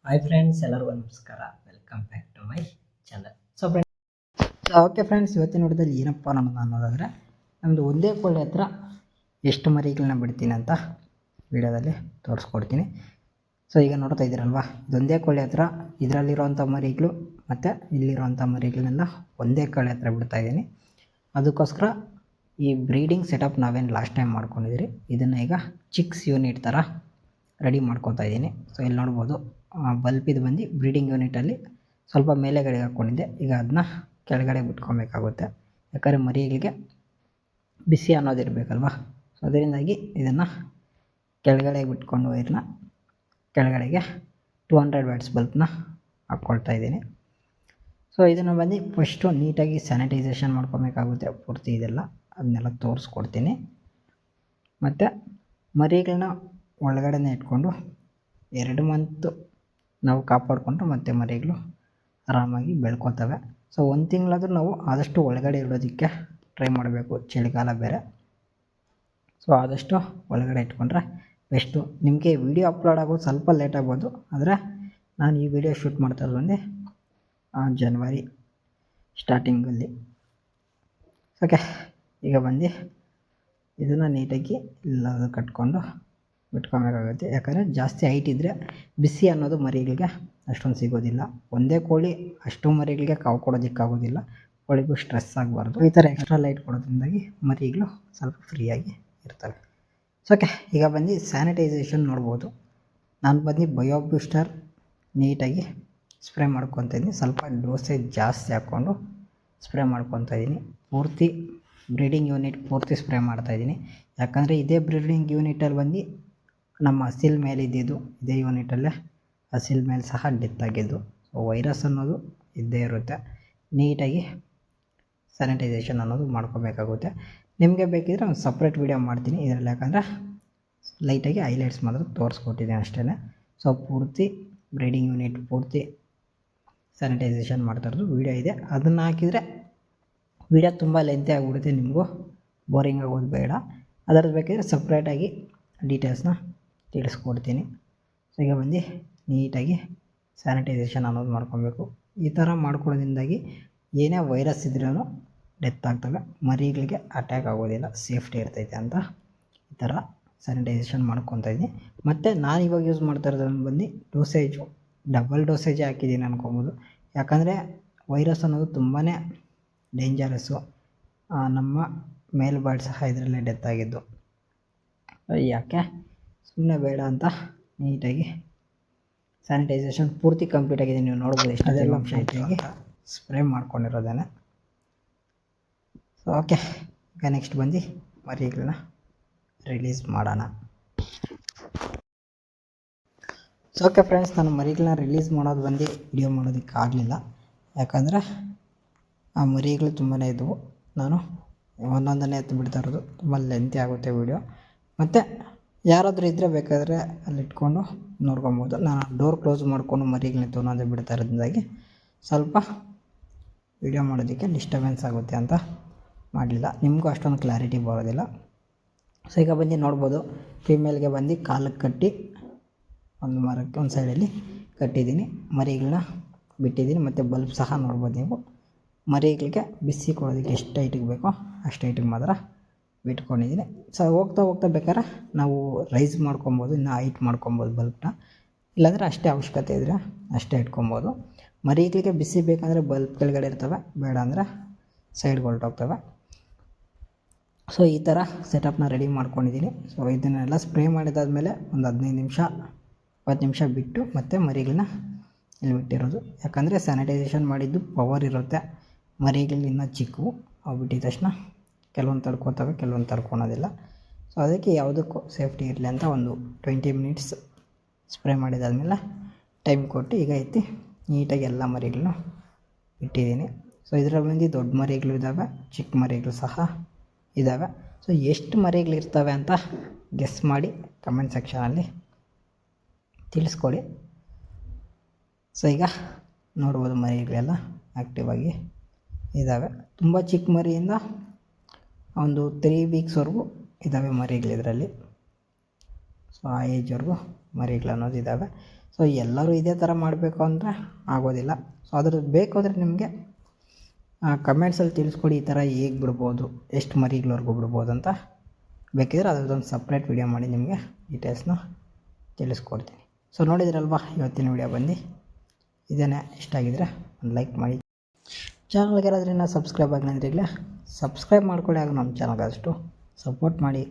Hi friends, ಎಲ್ಲರಿಗೂ ನಮಸ್ಕಾರ. Welcome back to my channel. Okay friends, ಇವತ್ತಿನ ನೋಡಿದಲ್ಲಿ ಏನಪ್ಪ ನಮ್ಮದು ಅನ್ನೋದಾದರೆ, ನಮ್ಮದು ಒಂದೇ ಕೋಳಿ ಹತ್ರ ಎಷ್ಟು ಮರಿಗಳನ್ನ ಬಿಡ್ತೀನಿ ಅಂತ ವಿಡಿಯೋದಲ್ಲಿ ತೋರಿಸ್ಕೊಡ್ತೀನಿ. ಈಗ ನೋಡ್ತಾ ಇದ್ದೀರಲ್ವ, ಇದೊಂದೇ ಕೋಳಿ ಹತ್ರ ಇದರಲ್ಲಿರೋವಂಥ ಮರಿಗಳು ಮತ್ತು ಇಲ್ಲಿರೋವಂಥ ಮರಿಗಳನ್ನೆಲ್ಲ ಒಂದೇ ಕೋಳಿ ಹತ್ರ ಬಿಡ್ತಾ ಇದ್ದೀನಿ. ಅದಕ್ಕೋಸ್ಕರ ಈ ಬ್ರೀಡಿಂಗ್ ಸೆಟಪ್ ನಾವೇನು ಲಾಸ್ಟ್ ಟೈಮ್ ಮಾಡ್ಕೊಂಡಿದ್ದೀರಿ, ಇದನ್ನು ಈಗ ಚಿಕ್ಸ್ ಯೂನಿಟ್ ಥರ ರೆಡಿ ಮಾಡ್ಕೊತಾ ಇದ್ದೀನಿ. ಇಲ್ಲಿ ನೋಡ್ಬೋದು, ಬಲ್ಪಿದು ಬಂದು ಬ್ರೀಡಿಂಗ್ ಯೂನಿಟಲ್ಲಿ ಸ್ವಲ್ಪ ಮೇಲೆಗಡೆ ಹಾಕ್ಕೊಂಡಿದ್ದೆ. ಈಗ ಅದನ್ನ ಕೆಳಗಡೆ ಬಿಟ್ಕೊಬೇಕಾಗುತ್ತೆ, ಯಾಕಂದರೆ ಮರಿಗಳಿಗೆ ಬಿಸಿ ಅನ್ನೋದಿರಬೇಕಲ್ವ. ಅದರಿಂದಾಗಿ ಇದನ್ನು ಕೆಳಗಡೆ ಬಿಟ್ಕೊಂಡು ವೈರ್ನ ಕೆಳಗಡೆಗೆ 200 ವ್ಯಾಟ್ಸ್ ಬಲ್ಬ್ನ ಹಾಕ್ಕೊಳ್ತಾ ಇದ್ದೀನಿ. ಇದನ್ನು ಬಂದು ಫಸ್ಟು ನೀಟಾಗಿ ಸ್ಯಾನಿಟೈಸೇಷನ್ ಮಾಡ್ಕೊಬೇಕಾಗುತ್ತೆ ಪೂರ್ತಿ. ಅದನ್ನೆಲ್ಲ ತೋರಿಸ್ಕೊಡ್ತೀನಿ. ಮತ್ತು ಮರಿಗಳನ್ನ ಒಳಗಡೆ ಇಟ್ಕೊಂಡು 2 ಮಂತು ನಾವು ಕಾಪಾಡಿಕೊಂಡ್ರೆ ಮತ್ತೆ ಮರಿಗಳು ಆರಾಮಾಗಿ ಬೆಳ್ಕೊತವೆ. 1 ತಿಂಗಳಾದರೂ ನಾವು ಆದಷ್ಟು ಒಳಗಡೆ ಇಡೋದಕ್ಕೆ ಟ್ರೈ ಮಾಡಬೇಕು, ಚಳಿಗಾಲ ಬೇರೆ. ಆದಷ್ಟು ಒಳಗಡೆ ಇಟ್ಕೊಂಡ್ರೆ ಬೆಸ್ಟು. ನಿಮಗೆ ವಿಡಿಯೋ ಅಪ್ಲೋಡ್ ಆಗೋದು ಸ್ವಲ್ಪ ಲೇಟ್ ಆಗ್ಬೋದು, ಆದರೆ ನಾನು ಈ ವಿಡಿಯೋ ಶೂಟ್ ಮಾಡ್ತಾ ಇರೋದು ಬಂದು ಜನವರಿ ಸ್ಟಾರ್ಟಿಂಗಲ್ಲಿ. ಓಕೆ, ಈಗ ಬಂದು ಇದನ್ನು ನೀಟಾಗಿ ಎಲ್ಲ ಕಟ್ಕೊಂಡು ಬಿಟ್ಕೊಬೇಕಾಗುತ್ತೆ. ಯಾಕಂದರೆ ಜಾಸ್ತಿ ಹೈಟ್ ಇದ್ದರೆ ಬಿಸಿ ಅನ್ನೋದು ಮರಿಗಳಿಗೆ ಅಷ್ಟೊಂದು ಸಿಗೋದಿಲ್ಲ. ಒಂದೇ ಕೋಳಿ ಅಷ್ಟು ಮರಿಗಳಿಗೆ ಕಾವು ಕೊಡೋದಕ್ಕಾಗೋದಿಲ್ಲ, ಕೋಳಿಗೂ ಸ್ಟ್ರೆಸ್ ಆಗಬಾರ್ದು. ಈ ಥರ ಎಕ್ಸ್ಟ್ರಾ ಲೈಟ್ ಕೊಡೋದ್ರಿಂದಾಗಿ ಮರಿಗಳು ಸ್ವಲ್ಪ ಫ್ರೀಯಾಗಿ ಇರ್ತವೆ. ಓಕೆ, ಈಗ ಬಂದು ಸ್ಯಾನಿಟೈಸೇಷನ್ ನೋಡ್ಬೋದು. ನಾನು ಬಂದು ಬಯೋ ಬೂಸ್ಟರ್ ನೀಟಾಗಿ ಸ್ಪ್ರೇ ಮಾಡ್ಕೊತಾ ಇದ್ದೀನಿ. ಸ್ವಲ್ಪ ಡೋಸೇಜ್ ಜಾಸ್ತಿ ಹಾಕ್ಕೊಂಡು ಸ್ಪ್ರೇ ಮಾಡ್ಕೊತಾ ಇದ್ದೀನಿ. ಪೂರ್ತಿ ಬ್ರೀಡಿಂಗ್ ಯೂನಿಟ್ ಪೂರ್ತಿ ಸ್ಪ್ರೇ ಮಾಡ್ತಾಯಿದ್ದೀನಿ. ಯಾಕಂದರೆ ಇದೇ ಬ್ರೀಡಿಂಗ್ ಯೂನಿಟಲ್ಲಿ ಬಂದು ನಮ್ಮ ಹಸಿಲ್ ಮೇಲೆ ಇದ್ದಿದ್ದು, ಇದೇ ಯೂನಿಟಲ್ಲೇ ಹಸಿಲ್ ಮೇಲೆ ಸಹ ಡೆತ್ ಆಗಿದ್ದು. ವೈರಸ್ ಅನ್ನೋದು ಇದ್ದೇ ಇರುತ್ತೆ. ನೀಟಾಗಿ ಸ್ಯಾನಿಟೈಸೇಷನ್ ಅನ್ನೋದು ಮಾಡ್ಕೋಬೇಕಾಗುತ್ತೆ. ನಿಮಗೆ ಬೇಕಿದ್ರೆ ಒಂದು ಸಪ್ರೇಟ್ ವೀಡಿಯೋ ಮಾಡ್ತೀನಿ ಇದರಲ್ಲಿ, ಯಾಕಂದರೆ ಲೈಟಾಗಿ ಹೈಲೈಟ್ಸ್ ಮಾತ್ರ ತೋರಿಸ್ಕೊಟ್ಟಿದ್ದೀನಿ ಅಷ್ಟೇ. ಪೂರ್ತಿ ಬ್ರೀಡಿಂಗ್ ಯೂನಿಟ್ ಪೂರ್ತಿ ಸ್ಯಾನಿಟೈಸೇಷನ್ ಮಾಡ್ತಾಯಿರೋದು ವೀಡಿಯೋ ಇದೆ. ಅದನ್ನು ಹಾಕಿದರೆ ವೀಡಿಯೋ ತುಂಬ ಲೆಂತಿ ಆಗಿಬಿಡುತ್ತೆ, ನಿಮಗೂ ಬೋರಿಂಗ್ ಆಗೋದು ಬೇಡ. ಅದರದ್ದು ಬೇಕಿದ್ರೆ ಸಪ್ರೇಟಾಗಿ ಡೀಟೇಲ್ಸ್ನ ತಿಳಿಸ್ಕೊಡ್ತೀನಿ. ಈಗ ಬಂದು ನೀಟಾಗಿ ಸ್ಯಾನಿಟೈಸೇಷನ್ ಅನ್ನೋದು ಮಾಡ್ಕೊಬೇಕು. ಈ ಥರ ಮಾಡ್ಕೊಳ್ಳೋದ್ರಿಂದಾಗಿ ಏನೇ ವೈರಸ್ ಇದ್ರೂ ಡೆತ್ ಆಗ್ತವೆ, ಮರಿಗಳಿಗೆ ಅಟ್ಯಾಕ್ ಆಗೋದಿಲ್ಲ, ಸೇಫ್ಟಿ ಇರ್ತೈತೆ ಅಂತ ಈ ಥರ ಸ್ಯಾನಿಟೈಸೇಷನ್ ಮಾಡ್ಕೊತಾ ಇದ್ದೀನಿ. ಮತ್ತು ನಾನು ಇವಾಗ ಯೂಸ್ ಮಾಡ್ತಾ ಇರೋದ್ರಲ್ಲಿ ಬಂದು ಡೋಸೇಜು ಡಬಲ್ ಡೋಸೇಜೇ ಹಾಕಿದ್ದೀನಿ ಅನ್ಕೊಬೋದು. ಯಾಕಂದರೆ ವೈರಸ್ ಅನ್ನೋದು ತುಂಬಾ ಡೇಂಜರಸ್ಸು. ನಮ್ಮ ಮೇಲ್ ಬರ್ಡ್ ಸಹ ಇದರಲ್ಲೇ ಡೆತ್ ಆಗಿದ್ದು. ಯಾಕೆ ಸುಮ್ಮನೆ ಬೇಡ ಅಂತ ನೀಟಾಗಿ ಸ್ಯಾನಿಟೈಸೇಷನ್ ಪೂರ್ತಿ ಕಂಪ್ಲೀಟ್ ಆಗಿದೆ. ನೀವು ನೋಡ್ಬೋದು ಎಷ್ಟು ಅಂಶ ಐತೆಗೆ ಸ್ಪ್ರೇ ಮಾಡ್ಕೊಂಡಿರೋದೇನೆ. ಓಕೆ, ಈಗ ನೆಕ್ಸ್ಟ್ ಬಂದು ಮರಿಗಳನ್ನ ರಿಲೀಸ್ ಮಾಡೋಣ. ಓಕೆ ಫ್ರೆಂಡ್ಸ್, ನಾನು ಮರಿಗಳನ್ನ ರಿಲೀಸ್ ಮಾಡೋದು ಬಂದು ವಿಡಿಯೋ ಮಾಡೋದಕ್ಕೆ ಆಗಲಿಲ್ಲ. ಯಾಕಂದರೆ ಆ ಮರಿಗಳು ತುಂಬಾ ಇದ್ದವು. ನಾನು ಒಂದೊಂದನ್ನೇ ಎತ್ತು ಬಿಡ್ತಾ ಇರೋದು, ತುಂಬ ಲೆಂತಿ ಆಗುತ್ತೆ ವಿಡಿಯೋ. ಮತ್ತು ಯಾರಾದರೂ ಇದ್ದರೆ ಬೇಕಾದರೆ ಅಲ್ಲಿ ಇಟ್ಕೊಂಡು ನೋಡ್ಕೊಬೋದು. ನಾನು ಡೋರ್ ಕ್ಲೋಸ್ ಮಾಡಿಕೊಂಡು ಮರಿಗಳನ್ನ ತೊಗೊಂಡೇ ಬಿಡ್ತಾ ಇರೋದ್ರಿಂದಾಗಿ ಸ್ವಲ್ಪ ವಿಡಿಯೋ ಮಾಡೋದಕ್ಕೆ ಡಿಸ್ಟರ್ಬೆನ್ಸ್ ಆಗುತ್ತೆ ಅಂತ ಮಾಡಲಿಲ್ಲ. ನಿಮಗೂ ಅಷ್ಟೊಂದು ಕ್ಲಾರಿಟಿ ಬರೋದಿಲ್ಲ. ಈಗ ಬಂದು ನೋಡ್ಬೋದು, ಫೀಮೇಲ್ಗೆ ಬಂದು ಕಾಲಕ್ಕೆ ಕಟ್ಟಿ ಒಂದು ಮರಕ್ಕೆ ಒಂದು ಸೈಡಲ್ಲಿ ಕಟ್ಟಿದ್ದೀನಿ, ಮರಿಗಳನ್ನ ಬಿಟ್ಟಿದ್ದೀನಿ. ಮತ್ತು ಬಲ್ಬ್ ಸಹ ನೋಡ್ಬೋದು ನೀವು. ಮರಿಗಳಿಗೆ ಬಿಸಿ ಕೊಡೋದಕ್ಕೆ ಎಷ್ಟು ಹೈಟಿಗೆ ಬೇಕೋ ಅಷ್ಟು ಹೈಟಿಗೆ ಮಾತ್ರ ಬಿಟ್ಕೊಂಡಿದ್ದೀನಿ. ಹೋಗ್ತಾ ಹೋಗ್ತಾ ಬೇಕಾದ್ರೆ ನಾವು ರೈಸ್ ಮಾಡ್ಕೊಬೋದು, ಇನ್ನೂ ಹೈಟ್ ಮಾಡ್ಕೊಬೋದು ಬಲ್ಬ್ನ. ಇಲ್ಲಾಂದರೆ ಅಷ್ಟೇ ಅವಶ್ಯಕತೆ ಇದ್ದರೆ ಅಷ್ಟೇ ಇಟ್ಕೊಬೋದು. ಮರಿಗಳಿಗೆ ಬಿಸಿ ಬೇಕಂದರೆ ಬಲ್ಬ್ ಕೆಳಗಡೆ ಇರ್ತವೆ, ಬೇಡ ಅಂದರೆ ಸೈಡ್ಗೆ ಹೊರಟೋಗ್ತವೆ. ಈ ಥರ ಸೆಟಪ್ನ ರೆಡಿ ಮಾಡ್ಕೊಂಡಿದ್ದೀನಿ. ಇದನ್ನೆಲ್ಲ ಸ್ಪ್ರೇ ಮಾಡಿದಾದ್ಮೇಲೆ ಒಂದು 15 ನಿಮಿಷ 20 ನಿಮಿಷ ಬಿಟ್ಟು ಮತ್ತೆ ಮರಿಗಳನ್ನ ಇಲ್ಲಿ ಬಿಟ್ಟಿರೋದು. ಯಾಕಂದರೆ ಸ್ಯಾನಿಟೈಸೇಷನ್ ಮಾಡಿದ್ದು ಪವರ್ ಇರುತ್ತೆ, ಮರಿಗಳು ಇನ್ನೂ ಚಿಕ್ಕವು. ಅವು ಬಿಟ್ಟಿದ ತಕ್ಷಣ ಕೆಲವೊಂದು ತಡ್ಕೊತವೆ, ಕೆಲವೊಂದು ತಡ್ಕೊಳೋದಿಲ್ಲ. ಅದಕ್ಕೆ ಯಾವುದಕ್ಕೂ ಸೇಫ್ಟಿ ಇರಲಿ ಅಂತ ಒಂದು 20 ಮಿನಿಟ್ಸ್ ಸ್ಪ್ರೇ ಮಾಡಿದಾದ್ಮೇಲೆ ಟೈಮ್ ಕೊಟ್ಟು ಈಗ ಎತ್ತಿ ನೀಟಾಗಿ ಎಲ್ಲ ಮರಿಗಳನ್ನ ಇಟ್ಟಿದ್ದೀನಿ. ಇದರಲ್ಲಿ ಬಂದು ದೊಡ್ಡ ಮರಿಗಳು ಇದ್ದಾವೆ, ಚಿಕ್ಕ ಮರಿಗಳು ಸಹ ಇದ್ದಾವೆ. ಎಷ್ಟು ಮರಿಗಳಿರ್ತವೆ ಅಂತ ಗೆಸ್ ಮಾಡಿ ಕಮೆಂಟ್ ಸೆಕ್ಷನಲ್ಲಿ ತಿಳಿಸ್ಕೊಡಿ. ಈಗ ನೋಡ್ಬೋದು, ಮರಿಗಳೆಲ್ಲ ಆ್ಯಕ್ಟಿವ್ ಆಗಿ ಇದ್ದಾವೆ. ತುಂಬ ಚಿಕ್ಕ ಮರಿಯಿಂದ ಒಂದು 3 ವೀಕ್ಸ್ವರೆಗೂ ಇದ್ದಾವೆ ಮರಿಗಳು ಇದರಲ್ಲಿ. ಸೊ ಆ ಏಜ್ವರೆಗೂ ಮರಿಗಳು ಅನ್ನೋದು ಇದ್ದಾವೆ. ಸೊ ಎಲ್ಲರೂ ಇದೇ ಥರ ಮಾಡಬೇಕು ಅಂದರೆ ಆಗೋದಿಲ್ಲ. ಸೊ ಅದ್ರದ್ದು ಬೇಕು ಅಂದರೆ ನಿಮಗೆ ಕಮೆಂಟ್ಸಲ್ಲಿ ತಿಳಿಸ್ಕೊಡಿ, ಈ ಥರ ಹೇಗೆ ಬಿಡ್ಬೋದು, ಎಷ್ಟು ಮರಿಗಳವರೆಗೂ ಬಿಡ್ಬೋದು ಅಂತ. ಬೇಕಿದ್ರೆ ಅದರದ್ದೊಂದು ಸಪ್ರೇಟ್ ವಿಡಿಯೋ ಮಾಡಿ ನಿಮಗೆ ಡೀಟೇಲ್ಸ್ನ ತಿಳಿಸ್ಕೊಡ್ತೀನಿ. ಸೊ ನೋಡಿದ್ರಲ್ವಾ ಇವತ್ತಿನ ವಿಡಿಯೋ ಬಂದು ಇದೇನೇ. ಇಷ್ಟ ಆಗಿದ್ರೆ ಒಂದು ಲೈಕ್ ಮಾಡಿ. ಚಾನಲ್ಗೆ ಯಾರಾದ್ರೂ ಇನ್ನೂ ಸಬ್ಸ್ಕ್ರೈಬ್ ಆಗಿಲ್ಲ ಅಂದರೆ ಈಗಲೇ ಸಬ್ಸ್ಕ್ರೈಬ್ ಮಾಡ್ಕೊಳ್ಳಿ. ಆಗ ನಮ್ಮ ಚಾನಲ್ಗೆ ಅಷ್ಟು ಸಪೋರ್ಟ್ ಮಾಡಿ.